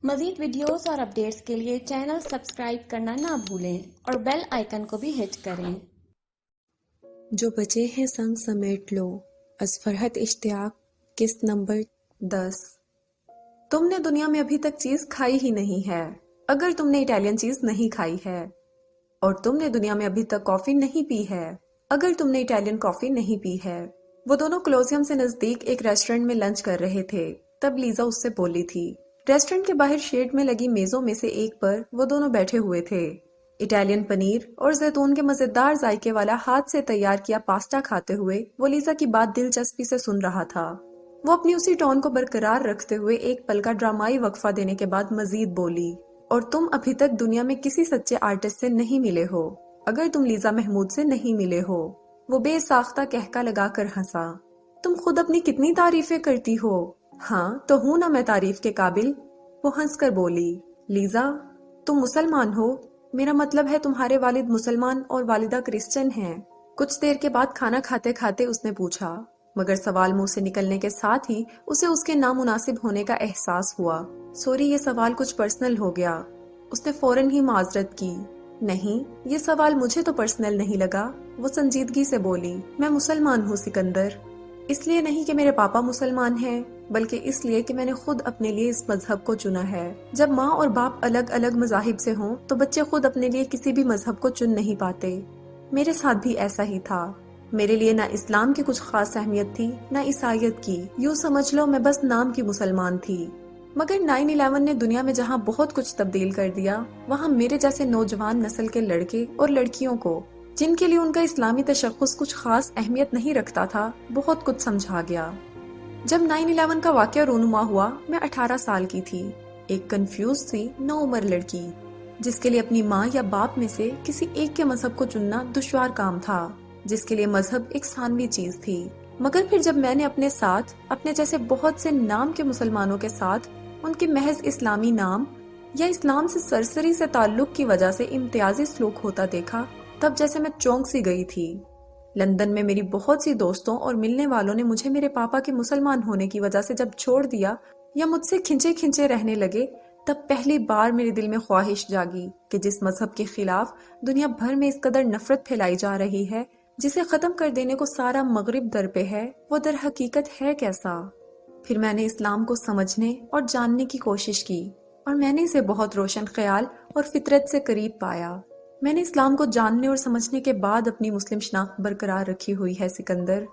مزید ویڈیوز اور اپڈیٹس کے لیے چینل سبسکرائب کرنا نہ بھولیں اور بیل آئیکن کو بھی ہٹ کریں۔ جو بچے ہیں سنگ سمیٹ لو، از فرحت اشتیاق، قسط نمبر 10۔ تم نے دنیا میں ابھی تک چیز کھائی ہی نہیں ہے اگر تم نے اٹالین چیز نہیں کھائی ہے، اور تم نے دنیا میں ابھی تک کافی نہیں پی ہے اگر تم نے اٹالین کافی نہیں پی ہے۔ وہ دونوں کولوسیم سے نزدیک ایک ریسٹورنٹ میں لنچ کر رہے تھے، تب لیزا اس سے بولی تھی۔ ریسٹورنٹ کے باہر شیڈ میں لگی میزوں میں سے ایک پر وہ دونوں بیٹھے ہوئے تھے، اٹالین پنیر اور زیتون کے مزیدار ذائقے والا ہاتھ سے تیار کیا پاستا کھاتے ہوئے وہ لیزا کی بات دلچسپی سے سن رہا تھا۔ وہ اپنی اسی ٹون کو برقرار رکھتے ہوئے ایک پل کا ڈرامائی وقفہ دینے کے بعد مزید بولی، اور تم ابھی تک دنیا میں کسی سچے آرٹسٹ سے نہیں ملے ہو اگر تم لیزا محمود سے نہیں ملے ہو۔ وہ بے ساختہ کہکا لگا کر ہنسا۔ تم خود اپنی کتنی تعریفیں کرتی ہو۔ ہاں تو ہوں نا میں تعریف کے قابل، وہ ہنس کر بولی۔ لیزا، تم مسلمان ہو؟ میرا مطلب ہے تمہارے والد مسلمان اور والدہ کرسچن ہیں۔ کچھ دیر کے بعد کھانا کھاتے کھاتے اس نے پوچھا، مگر سوال منہ سے نکلنے کے ساتھ ہی اسے اس کے نامناسب ہونے کا احساس ہوا۔ سوری، یہ سوال کچھ پرسنل ہو گیا۔ اس نے فوراً ہی معذرت کی۔ نہیں، یہ سوال مجھے تو پرسنل نہیں لگا، وہ سنجیدگی سے بولی۔ میں مسلمان ہوں سکندر، اس لیے نہیں کہ میرے پاپا مسلمان ہیں، بلکہ اس لیے کہ میں نے خود اپنے لیے اس مذہب کو چنا ہے۔ جب ماں اور باپ الگ الگ مذاہب سے ہوں تو بچے خود اپنے لیے کسی بھی مذہب کو چن نہیں پاتے۔ میرے ساتھ بھی ایسا ہی تھا۔ میرے لیے نہ اسلام کی کچھ خاص اہمیت تھی نہ عیسائیت کی، یوں سمجھ لو میں بس نام کی مسلمان تھی۔ مگر 9/11 نے دنیا میں جہاں بہت کچھ تبدیل کر دیا، وہاں میرے جیسے نوجوان نسل کے لڑکے اور لڑکیوں کو، جن کے لیے ان کا اسلامی تشخص کچھ خاص اہمیت نہیں رکھتا تھا، بہت کچھ سمجھا گیا۔ جب 9/11 کا واقعہ رونما ہوا، میں 18 سال کی تھی، ایک کنفیوز سی نوعمر لڑکی، جس کے لیے اپنی ماں یا باپ میں سے کسی ایک کے مذہب کو چننا دشوار کام تھا، جس کے لیے مذہب ایک ثانوی چیز تھی۔ مگر پھر جب میں نے اپنے ساتھ، اپنے جیسے بہت سے نام کے مسلمانوں کے ساتھ، ان کے محض اسلامی نام یا اسلام سے سرسری سے تعلق کی وجہ سے امتیازی سلوک ہوتا دیکھا، تب جیسے میں چونک سی گئی تھی۔ لندن میں میری بہت سی دوستوں اور ملنے والوں نے مجھے میرے پاپا کے مسلمان ہونے کی وجہ سے جب چھوڑ دیا یا مجھ سے کھنچے کھنچے رہنے لگے، تب پہلی بار میرے دل میں خواہش جاگی کہ جس مذہب کے خلاف دنیا بھر میں اس قدر نفرت پھیلائی جا رہی ہے، جسے ختم کر دینے کو سارا مغرب در پہ ہے، وہ در حقیقت ہے کیسا۔ پھر میں نے اسلام کو سمجھنے اور جاننے کی کوشش کی، اور میں نے اسے بہت روشن خیال اور فطرت سے قریب پایا۔ میں نے اسلام کو جاننے اور سمجھنے کے بعد اپنی مسلم شناخت برقرار رکھی ہوئی ہے سکندر۔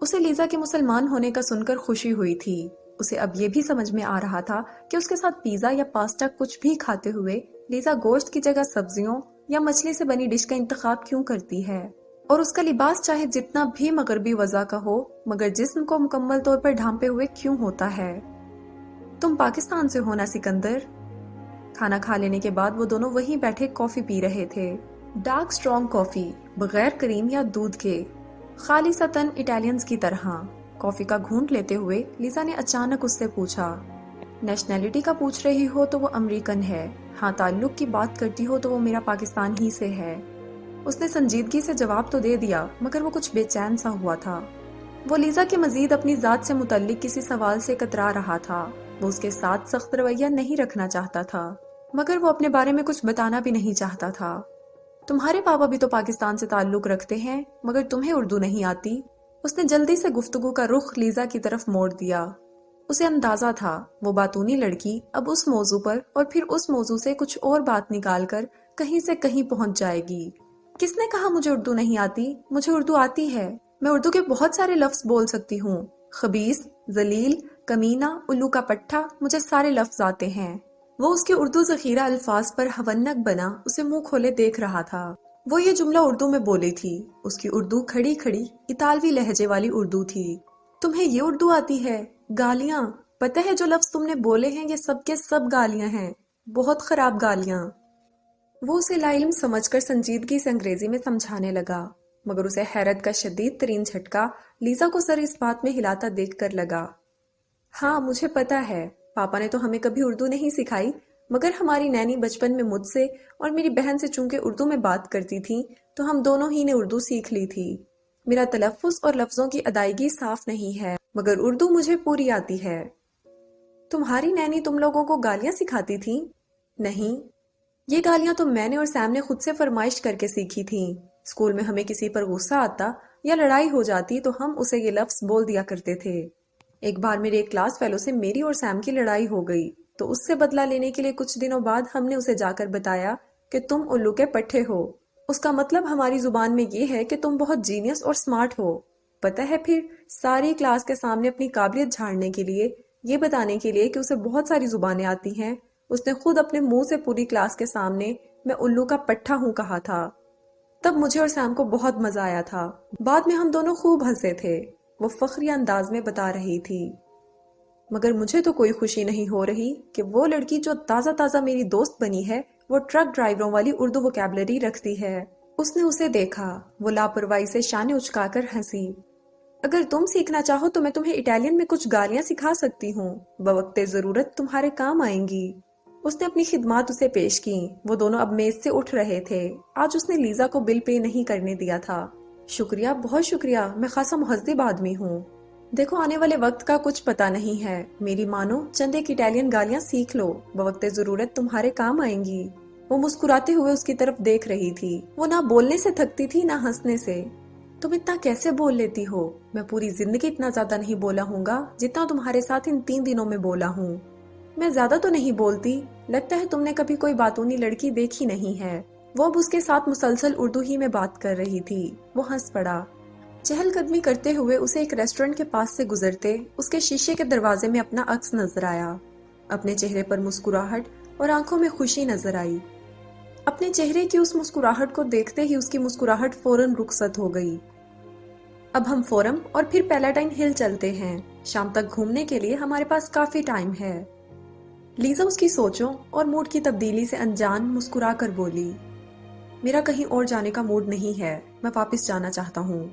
اسے لیزا کے مسلمان ہونے کا سن کر خوشی ہوئی تھی۔ اسے اب یہ بھی سمجھ میں آ رہا تھا کہ اس کے ساتھ پیزا یا پاستا کچھ بھی کھاتے ہوئے لیزا گوشت کی جگہ سبزیوں یا مچھلی سے بنی ڈش کا انتخاب کیوں کرتی ہے، اور اس کا لباس چاہے جتنا بھی مغربی وضع کا ہو مگر جسم کو مکمل طور پر ڈھانپے ہوئے کیوں ہوتا ہے۔ تم پاکستان سے ہونا سکندر؟ کھانا کھا لینے کے بعد وہ دونوں وہیں بیٹھے کافی پی رہے تھے، ڈارک سٹرونگ کافی، بغیر کریم یا دودھ کے، خالصتاً اٹالینز کی طرح۔ کافی کا گھونٹ لیتے ہوئے لیزا نے اچانک اس سے پوچھا، نیشنلٹی کا پوچھ رہی ہو تو وہ امریکن ہے، ہاں تعلق کی بات کرتی ہو تو وہ میرا پاکستان ہی سے ہے۔ اس نے سنجیدگی سے جواب تو دے دیا، مگر وہ کچھ بے چین سا ہوا تھا۔ وہ لیزا کے مزید اپنی ذات سے متعلق کسی سوال سے کترا رہا تھا۔ وہ اس کے ساتھ سخت رویہ نہیں رکھنا چاہتا تھا، مگر وہ اپنے بارے میں کچھ بتانا بھی نہیں چاہتا تھا۔ تمہارے پاپا بھی تو پاکستان سے تعلق رکھتے ہیں، مگر تمہیں اردو نہیں آتی؟ اس نے جلدی سے گفتگو کا رخ لیزا کی طرف موڑ دیا۔ اسے اندازہ تھا وہ باتونی لڑکی اب اس موضوع پر اور پھر اس موضوع سے کچھ اور بات نکال کر کہیں سے کہیں پہنچ جائے گی۔ کس نے کہا مجھے اردو نہیں آتی؟ مجھے اردو آتی ہے۔ میں اردو کے بہت سارے لفظ بول سکتی ہوں، خبیث، ذلیل، کمینہ، الو کا پٹھا، مجھے سارے لفظ آتے ہیں۔ وہ اس کے اردو ذخیرہ الفاظ پر ہونک بنا اسے منہ کھولے دیکھ رہا تھا۔ وہ یہ جملہ اردو میں بولی تھی۔ اس کی اردو کھڑی کھڑی اطالوی لہجے والی اردو تھی۔ تمہیں یہ اردو آتی ہے؟ گالیاں، پتہ ہے جو لفظ تم نے بولے ہیں یہ سب کے سب گالیاں ہیں، بہت خراب گالیاں۔ وہ اسے لا علم سمجھ کر سنجیدگی سے انگریزی میں سمجھانے لگا، مگر اسے حیرت کا شدید ترین جھٹکا لیزا کو سر اس بات میں ہلاتا دیکھ کر لگا۔ ہاں مجھے پتا ہے، پاپا نے تو ہمیں کبھی اردو نہیں سکھائی، مگر ہماری نینی بچپن میں مجھ سے اور میری بہن سے چونکہ اردو میں بات کرتی تھی تو ہم دونوں ہی نے اردو سیکھ لی تھی۔ میرا تلفظ اور لفظوں کی ادائیگی صاف نہیں ہے، مگر اردو مجھے پوری آتی ہے۔ تمہاری نینی تم لوگوں کو گالیاں سکھاتی تھی؟ نہیں، یہ گالیاں تو میں نے اور سیم نے خود سے فرمائش کر کے سیکھی تھیں۔ اسکول میں ہمیں کسی پر غصہ آتا یا لڑائی ہو جاتی تو ہم اسے یہ لفظ بول دیا کرتے تھے۔ ایک بار میرے ایک کلاس فیلو سے میری اور سیم کی لڑائی ہو گئی تو اس سے بدلہ لینے کے لیے کچھ دنوں بعد ہم نے اسے جا کر بتایا کہ تم الو کے پٹھے ہو۔ اس کا مطلب ہماری زبان میں یہ ہے کہ تم بہت جینیس اور سمارٹ ہو۔ پتہ ہے پھر ساری کلاس کے سامنے اپنی قابلیت جھاڑنے کے لیے، یہ بتانے کے لیے کہ اسے بہت ساری زبانیں آتی ہیں، اس نے خود اپنے منہ سے پوری کلاس کے سامنے میں الو کا پٹھا ہوں کہا تھا۔ تب مجھے اور سیم کو بہت مزہ آیا تھا۔ بعد میں ہم دونوں خوب ہنسے تھے، وہ فخریہ انداز میں بتا رہی تھی۔ مگر مجھے تو کوئی خوشی نہیں ہو رہی کہ وہ لڑکی جو تازہ تازہ میری دوست بنی ہے وہ ٹرک ڈرائیوروں والی اردو ووکیبلری رکھتی ہے۔ اس نے اسے دیکھا، وہ لاپرواہی سے شانے اچکا کر ہنسی۔ اگر تم سیکھنا چاہو تو میں تمہیں اٹالین میں کچھ گالیاں سکھا سکتی ہوں، بوقت ضرورت تمہارے کام آئیں گی۔ اس نے اپنی خدمات اسے پیش کی۔ وہ دونوں اب میز سے اٹھ رہے تھے۔ آج اس نے لیزا کو بل پے نہیں کرنے دیا تھا۔ شکریہ، بہت شکریہ، میں خاصا مہذب آدمی ہوں۔ دیکھو آنے والے وقت کا کچھ پتہ نہیں ہے، میری مانو چند ایک اٹالین گالیاں سیکھ لو، بوقت ضرورت تمہارے کام آئیں گی۔ وہ مسکراتے ہوئے اس کی طرف دیکھ رہی تھی۔ وہ نہ بولنے سے تھکتی تھی نہ ہنسنے سے۔ تم اتنا کیسے بول لیتی ہو؟ میں پوری زندگی اتنا زیادہ نہیں بولا ہوں گا جتنا تمہارے ساتھ ان 3 دنوں میں بولا ہوں۔ میں زیادہ تو نہیں بولتی، لگتا ہے تم نے کبھی کوئی باتونی لڑکی دیکھی نہیں ہے۔ وہ اب اس کے ساتھ مسلسل اردو ہی میں بات کر رہی تھی۔ وہ ہنس پڑا۔ چہل قدمی کرتے ہوئے اسے ایک ریسٹورنٹ کے پاس سے گزرتے اس کے شیشے کے دروازے میں اپنا عکس نظر آیا۔ اپنے چہرے پر مسکراہٹ اور آنکھوں میں خوشی نظر آئی۔ اپنے چہرے کی اس مسکراہٹ کو دیکھتے ہی اس کی مسکراہٹ فوراً رخصت ہو گئی۔ اب ہم فورم اور پھر پیلاٹائن ہل چلتے ہیں، شام تک گھومنے کے لیے ہمارے پاس کافی ٹائم ہے۔ لیزا اس کی سوچوں اور موڈ کی تبدیلی سے انجان مسکرا کر بولی، میرا کہیں اور جانے کا موڈ نہیں ہے، میں واپس جانا چاہتا ہوں۔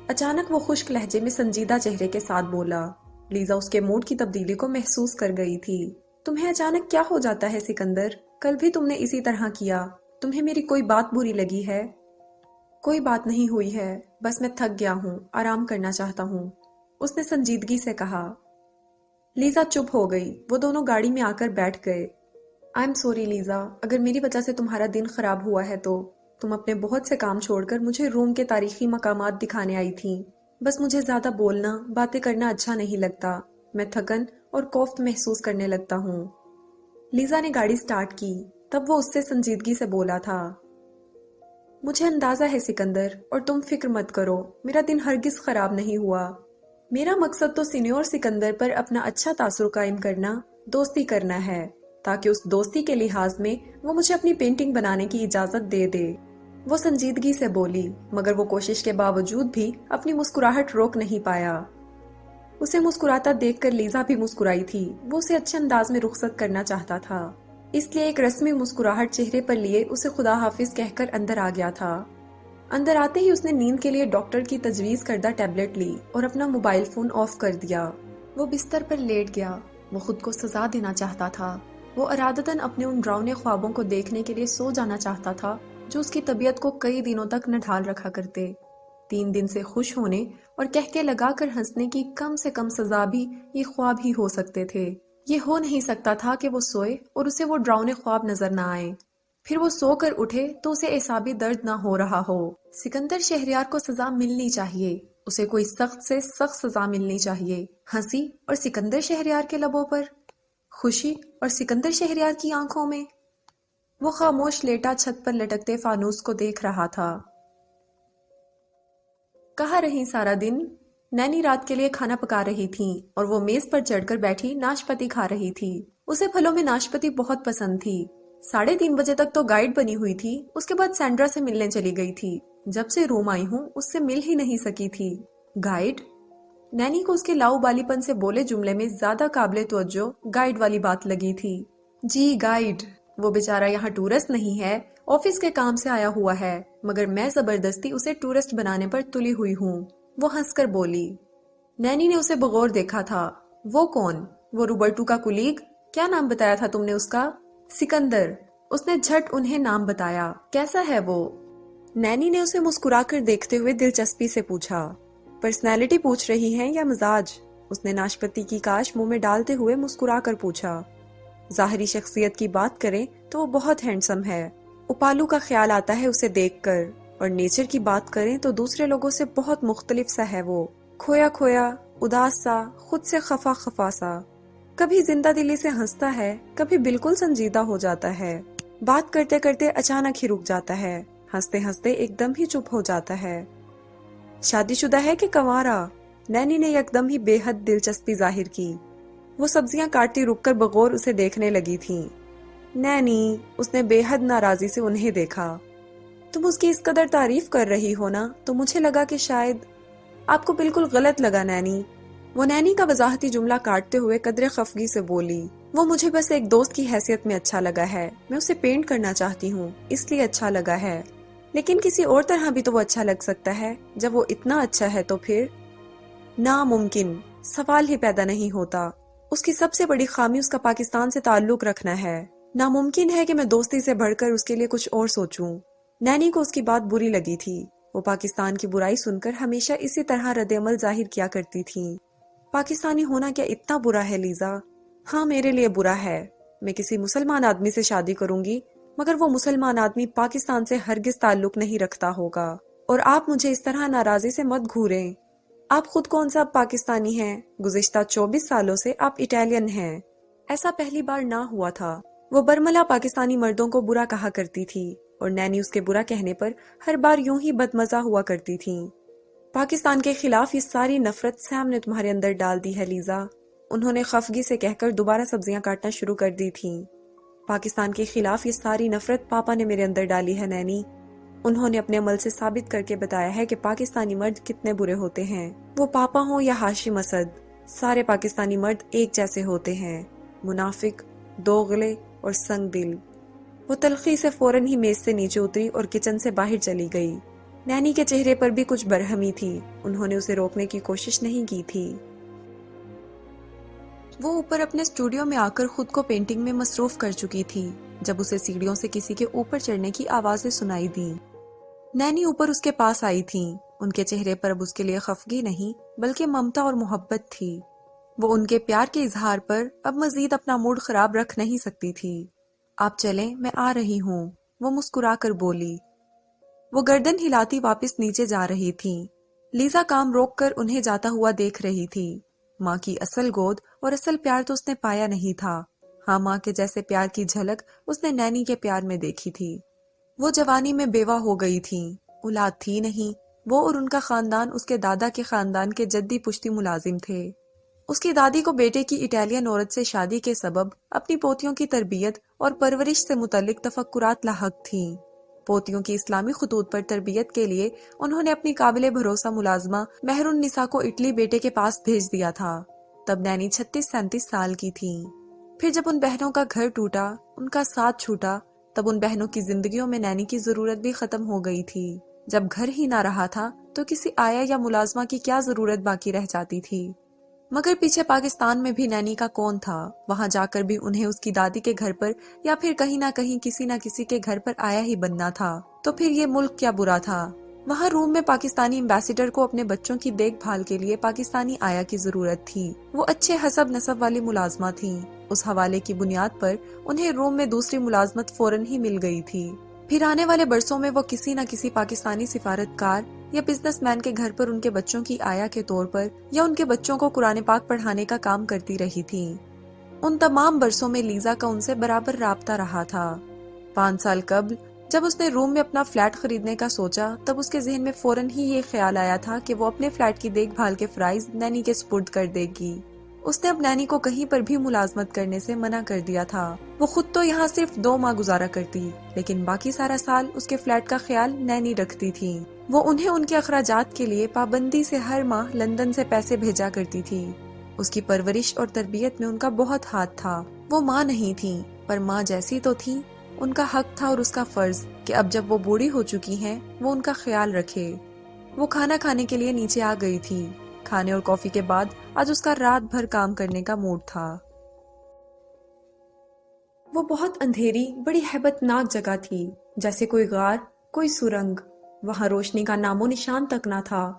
اچانک وہ خشک لہجے میں سنجیدہ چہرے کے ساتھ بولا۔ لیزا اس کے موڈ کی تبدیلی کو محسوس کر گئی تھی۔ تمہیں اچانک کیا ہو جاتا ہے سکندر؟ کل بھی تم نے اسی طرح کیا۔ تمہیں میری کوئی بات بری لگی ہے؟ کوئی بات نہیں ہوئی ہے، بس میں تھک گیا ہوں، آرام کرنا چاہتا ہوں، اس نے سنجیدگی سے کہا۔ لیزا چپ ہو گئی۔ وہ دونوں گاڑی میں آ کر بیٹھ گئے۔ آئی ایم سوری لیزا، اگر میری وجہ سے تمہارا دن خراب ہوا ہے تو تم اپنے بہت سے کام چھوڑ کر مجھے روم کے تاریخی مقامات دکھانے آئی تھی۔ بس مجھے زیادہ بولنا، باتیں کرنا اچھا نہیں لگتا، میں تھکن اور کوفت محسوس کرنے لگتا ہوں۔ لیزا نے گاڑی سٹارٹ کی، تب وہ اس سے سنجیدگی سے بولا تھا، مجھے اندازہ ہے سکندر، اور تم فکر مت کرو، میرا دن ہرگز خراب نہیں ہوا۔ میرا مقصد تو سینیور سکندر پر اپنا اچھا تاثر قائم کرنا، دوستی کرنا ہے، تاکہ اس دوستی کے لحاظ میں وہ مجھے اپنی پینٹنگ بنانے کی اجازت دے دے۔ وہ سنجیدگی سے بولی، مگر وہ کوشش کے باوجود بھی اپنی مسکراہٹ روک نہیں پایا۔ اسے مسکراتا دیکھ کر لیزا بھی مسکرائی تھی۔ وہ اسے اچھے انداز میں رخصت کرنا چاہتا تھا، اس لیے ایک رسمی مسکراہٹ چہرے پر لیے اسے خدا حافظ کہہ کر اندر آ گیا تھا۔ اندر آتے ہی اس نے نیند کے لیے ڈاکٹر کی تجویز کردہ ٹیبلٹ لی اور اپنا موبائل فون آف کر دیا۔ وہ بستر پر لیٹ گیا۔ وہ خود کو سزا دینا چاہتا تھا۔ وہ ارادتاً اپنے ان ڈراؤنے خوابوں کو دیکھنے کے لیے سو جانا چاہتا تھا جو اس کی طبیعت کو کئی دنوں تک نہ ڈھال رکھا کرتے۔ 3 دن سے خوش ہونے اور کہکے لگا کر ہنسنے کی کم سے کم سزا بھی یہ خواب ہی ہو سکتے تھے۔ یہ ہو نہیں سکتا تھا کہ وہ سوئے اور اسے وہ ڈراؤنے خواب نظر نہ آئے، پھر وہ سو کر اٹھے تو اسے اعصابی درد نہ ہو رہا ہو۔ سکندر شہریار کو سزا ملنی چاہیے، اسے کوئی سخت سے سخت سزا ملنی چاہیے۔ ہنسی اور سکندر شہریار کے لبوں پر خوشی اور سکندر شہریار کی آنکھوں میں۔ وہ خاموش لیٹا چھت پر لٹکتے فانوس کو دیکھ رہا تھا۔ کہاں رہی سارا دن؟ نینی رات کے لیے کھانا پکا رہی تھی اور وہ میز پر چڑھ کر بیٹھی ناشپتی کھا رہی تھی۔ اسے پھلوں میں ناشپتی بہت پسند تھی۔ 3:30 بجے تک تو گائیڈ بنی ہوئی تھی، اس کے بعد سینڈرا سے ملنے چلی گئی تھی۔ جب سے روم آئی ہوں اس سے مل ہی نہیں سکی تھی۔ گائیڈ؟ نینی کو اس کے لاؤ بالی پن سے بولے جملے میں زیادہ قابل توجہ گائیڈ والی بات لگی تھی۔ جی گائیڈ، وہ بیچارہ یہاں ٹورسٹ نہیں ہے، آفس کے کام سے آیا ہوا ہے، مگر میں زبردستی اسے ٹورسٹ بنانے پر تلی ہوئی ہوں۔ وہ ہنس کر بولی۔ نینی نے اسے بغور دیکھا تھا۔ وہ کون؟ وہ روبرٹو کا کلیگ؟ کیا نام بتایا تھا تم نے اس کا؟ سکندر۔ اس نے جھٹ انہیں نام بتایا۔ کیسا ہے وہ؟ نینی نے اسے مسکرا کر دیکھتے ہوئے دلچسپی سے پوچھا۔ پرسنالٹی پوچھ رہی ہیں یا مزاج؟ اس نے ناشپتی کی کاش منہ میں ڈالتے ہوئے مسکرا کر پوچھا۔ ظاہری شخصیت کی بات کریں تو وہ بہت ہینڈسم ہے، اپالو کا خیال آتا ہے اسے دیکھ کر، اور نیچر کی بات کریں تو دوسرے لوگوں سے بہت مختلف سا ہے وہ، کھویا کھویا، اداس سا، خود سے خفا خفا سا، کبھی زندہ دلی سے ہنستا ہے، کبھی بالکل سنجیدہ ہو جاتا ہے، بات کرتے کرتے اچانک ہی رک جاتا ہے، ہنستے ہنستے ایک دم ہی چپ ہو جاتا ہے۔ شادی شدہ ہے کہ کنوارا؟ نینی نے یک دم ہی بے حد دلچسپی ظاہر کی۔ وہ سبزیاں کاٹتی رک کر بغور اسے دیکھنے لگی تھی۔ نینی، اس نے بے حد ناراضی سے انہیں دیکھا۔ تم اس کی اس قدر تعریف کر رہی ہو نا، تو مجھے لگا کہ شاید آپ کو بالکل غلط لگا نینی۔ وہ نینی کا وضاحتی جملہ کاٹتے ہوئے قدرے خفگی سے بولی، وہ مجھے بس ایک دوست کی حیثیت میں اچھا لگا ہے، میں اسے پینٹ کرنا چاہتی ہوں، اس لیے اچھا لگا ہے، لیکن کسی اور طرح بھی تو وہ اچھا لگ سکتا ہے، جب وہ اتنا اچھا ہے تو پھر ناممکن، سوال ہی پیدا نہیں ہوتا۔ اس کی سب سے بڑی خامی اس کا پاکستان سے تعلق رکھنا ہے۔ ناممکن ہے کہ میں دوستی سے بڑھ کر اس کے لیے کچھ اور سوچوں۔ نینی کو اس کی بات بری لگی تھی۔ وہ پاکستان کی برائی سن کر ہمیشہ اسی طرح رد عمل ظاہر کیا کرتی تھی۔ پاکستانی ہونا کیا اتنا برا ہے لیزا؟ ہاں، میرے لیے برا ہے۔ میں کسی مسلمان آدمی سے شادی کروں گی، مگر وہ مسلمان آدمی پاکستان سے ہرگز تعلق نہیں رکھتا ہوگا۔ اور آپ مجھے اس طرح ناراضی سے مت گھوریں۔ آپ خود کون سا پاکستانی ہیں؟ گزشتہ 24 سالوں سے آپ اٹالین ہیں۔ ایسا پہلی بار نہ ہوا تھا۔ وہ برملا پاکستانی مردوں کو برا کہا کرتی تھی، اور نینی اس کے برا کہنے پر ہر بار یوں ہی بدمزہ ہوا کرتی تھی۔ پاکستان کے خلاف یہ ساری نفرت سیم نے تمہارے اندر ڈال دی ہے لیزا، انہوں نے خفگی سے کہہ کر دوبارہ سبزیاں کاٹنا شروع کر دی تھیں۔ پاکستان کے خلاف یہ ساری نفرت پاپا نے میرے اندر ڈالی ہے نینی۔ انہوں نے اپنے عمل سے ثابت کر کے بتایا ہے کہ پاکستانی مرد کتنے برے ہوتے ہیں۔ وہ پاپا ہوں یا ہاشم اسد، سارے پاکستانی مرد ایک جیسے ہوتے ہیں، منافق، دوغلے اور سنگ دل۔ وہ تلخی سے فوراً ہی میز سے نیچے اتری اور کچن سے باہر چلی گئی۔ نینی کے چہرے پر بھی کچھ برہمی تھی، انہوں نے اسے روکنے کی کوشش نہیں کی تھی۔ وہ اوپر اپنے اسٹوڈیو میں آ کر خود کو پینٹنگ میں مصروف کر چکی تھی جب اسے سیڑھیوں سے کسی کے اوپر چڑھنے کی آوازیں سنائی دی۔ نینی اوپر اس کے پاس آئی تھیں، ان کے چہرے پر اب اس کے لیے خفگی نہیں بلکہ ممتا اور محبت تھی۔ وہ ان کے پیار کے اظہار پر اب مزید اپنا موڈ خراب رکھ نہیں سکتی تھی۔ آپ چلیں، میں آ رہی ہوں، وہ مسکرا کر بولی۔ وہ گردن ہلاتی واپس نیچے جا رہی تھی۔ لیزا کام روک کر انہیں جاتا ہوا دیکھ رہی تھی۔ ماں کی اصل گود اور اصل پیار تو اس نے پایا نہیں تھا۔ ہاں، ماں کے جیسے پیار کی جھلک اس نے نینی کے پیار میں دیکھی تھی۔ وہ جوانی میں بیوہ ہو گئی تھی، اولاد تھی نہیں۔ وہ اور ان کا خاندان اس کے دادا کے خاندان کے جدی پشتی ملازم تھے۔ اس کی دادی کو بیٹے کی اٹالین عورت سے شادی کے سبب اپنی پوتیوں کی تربیت اور پرورش سے متعلق تفکرات لاحق تھیں۔ پوتیوں کی اسلامی خطوط پر تربیت کے لیے انہوں نے اپنی قابل بھروسہ ملازمہ مہر النساء کو اٹلی بیٹے کے پاس بھیج دیا تھا۔ تب نینی 36-37 سال کی تھی۔ پھر جب ان بہنوں کا گھر ٹوٹا، ان کا ساتھ چھوٹا، تب ان بہنوں کی زندگیوں میں نینی کی ضرورت بھی ختم ہو گئی تھی۔ جب گھر ہی نہ رہا تھا تو کسی آیا یا ملازمہ کی کیا ضرورت باقی رہ جاتی تھی؟ مگر پیچھے پاکستان میں بھی نینی کا کون تھا؟ وہاں جا کر بھی انہیں اس کی دادی کے گھر پر یا پھر کہیں نہ کہیں کسی نہ کسی کے گھر پر آیا ہی بننا تھا۔ تو پھر یہ ملک کیا برا تھا؟ وہاں روم میں پاکستانی ایمبیسیڈر کو اپنے بچوں کی دیکھ بھال کے لیے پاکستانی آیا کی ضرورت تھی۔ وہ اچھے حسب نسب والی ملازمہ تھیں، اس حوالے کی بنیاد پر انہیں روم میں دوسری ملازمت فوراً ہی مل گئی تھی۔ پھر آنے والے برسوں میں وہ کسی نہ کسی پاکستانی سفارتکار یا بزنس مین کے گھر پر ان کے بچوں کی آیا کے طور پر یا ان کے بچوں کو قرآن پاک پڑھانے کا کام کرتی رہی تھی۔ ان تمام برسوں میں لیزا کا ان سے برابر رابطہ رہا تھا۔ 5 سال قبل جب اس نے روم میں اپنا فلیٹ خریدنے کا سوچا، تب اس کے ذہن میں فوراً ہی یہ خیال آیا تھا کہ وہ اپنے فلیٹ کی دیکھ بھال کے فرائض نینی کے سپرد کر دے گی۔ اس نے اب نینی کو کہیں پر بھی ملازمت کرنے سے منع کر دیا تھا۔ وہ خود تو یہاں صرف 2 ماہ گزارا کرتی، لیکن باقی سارا سال اس کے فلیٹ کا خیال نینی رکھتی تھی۔ وہ انہیں ان کے اخراجات کے لیے پابندی سے ہر ماہ لندن سے پیسے بھیجا کرتی تھی۔ اس کی پرورش اور تربیت میں ان کا بہت ہاتھ تھا۔ وہ ماں نہیں تھی، پر ماں جیسی تو تھی۔ ان کا حق تھا اور اس کا فرض کہ اب جب وہ بوڑھی ہو چکی ہیں، وہ ان کا خیال رکھے۔ وہ کھانا کھانے کے لیے نیچے آ گئی تھی۔ کھانے اور کافی کے بعد آج اس کا رات بھر کام کرنے کا موڈ تھا۔ وہ بہت اندھیری، بڑی ہیبت ناک جگہ تھی، جیسے کوئی غار، کوئی سرنگ۔ وہاں روشنی کا نام و نشان تک نہ تھا۔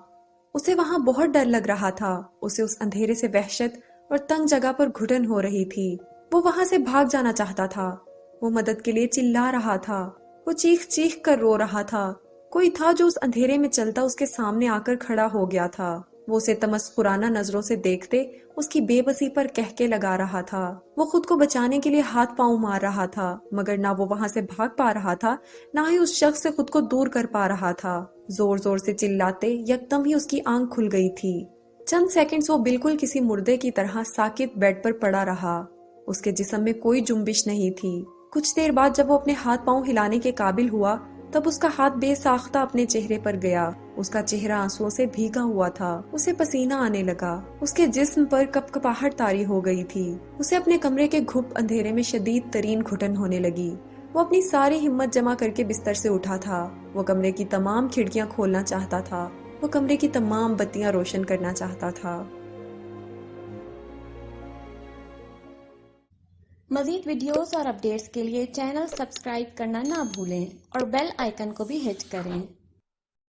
اسے وہاں بہت ڈر لگ رہا تھا. اسے اس اندھیرے سے وحشت اور تنگ جگہ پر گھٹن ہو رہی تھی. وہ وہاں سے بھاگ جانا چاہتا تھا. وہ مدد کے لیے چلا رہا تھا. وہ چیخ چیخ کر رو رہا تھا. کوئی تھا جو اس اندھیرے میں چلتا اس کے سامنے آ کر کھڑا ہو گیا تھا. وہ اسے تمسخرانہ نظروں سے دیکھتے اس کی بے بسی پر کہکے لگا رہا تھا. وہ خود کو بچانے کے لیے ہاتھ پاؤں مار رہا تھا، مگر نہ وہ وہاں سے بھاگ پا رہا تھا، نہ ہی اس شخص سے خود کو دور کر پا رہا تھا. زور زور سے چلاتے یکدم ہی اس کی آنکھ کھل گئی تھی. چند سیکنڈز وہ بالکل کسی مردے کی طرح ساکت بیڈ پر پڑا رہا. اس کے جسم میں کوئی جنبش نہیں تھی. کچھ دیر بعد جب وہ اپنے ہاتھ پاؤں ہلانے کے قابل ہوا تب اس کا ہاتھ بے ساختہ اپنے چہرے پر گیا. اس کا چہرہ آنسوؤں سے بھیگا ہوا تھا. اسے پسینہ آنے لگا. اس کے جسم پر کپکپاہٹ طاری ہو گئی تھی. اسے اپنے کمرے کے گھپ اندھیرے میں شدید ترین گھٹن ہونے لگی. وہ اپنی ساری ہمت جمع کر کے بستر سے اٹھا تھا. وہ کمرے کی تمام کھڑکیاں کھولنا چاہتا تھا. وہ کمرے کی تمام بتیاں روشن کرنا چاہتا تھا. مزید ویڈیوز اور اپڈیٹس کے لیے چینل سبسکرائب کرنا نہ بھولیں اور بیل آئیکن کو بھی ہٹ کریں.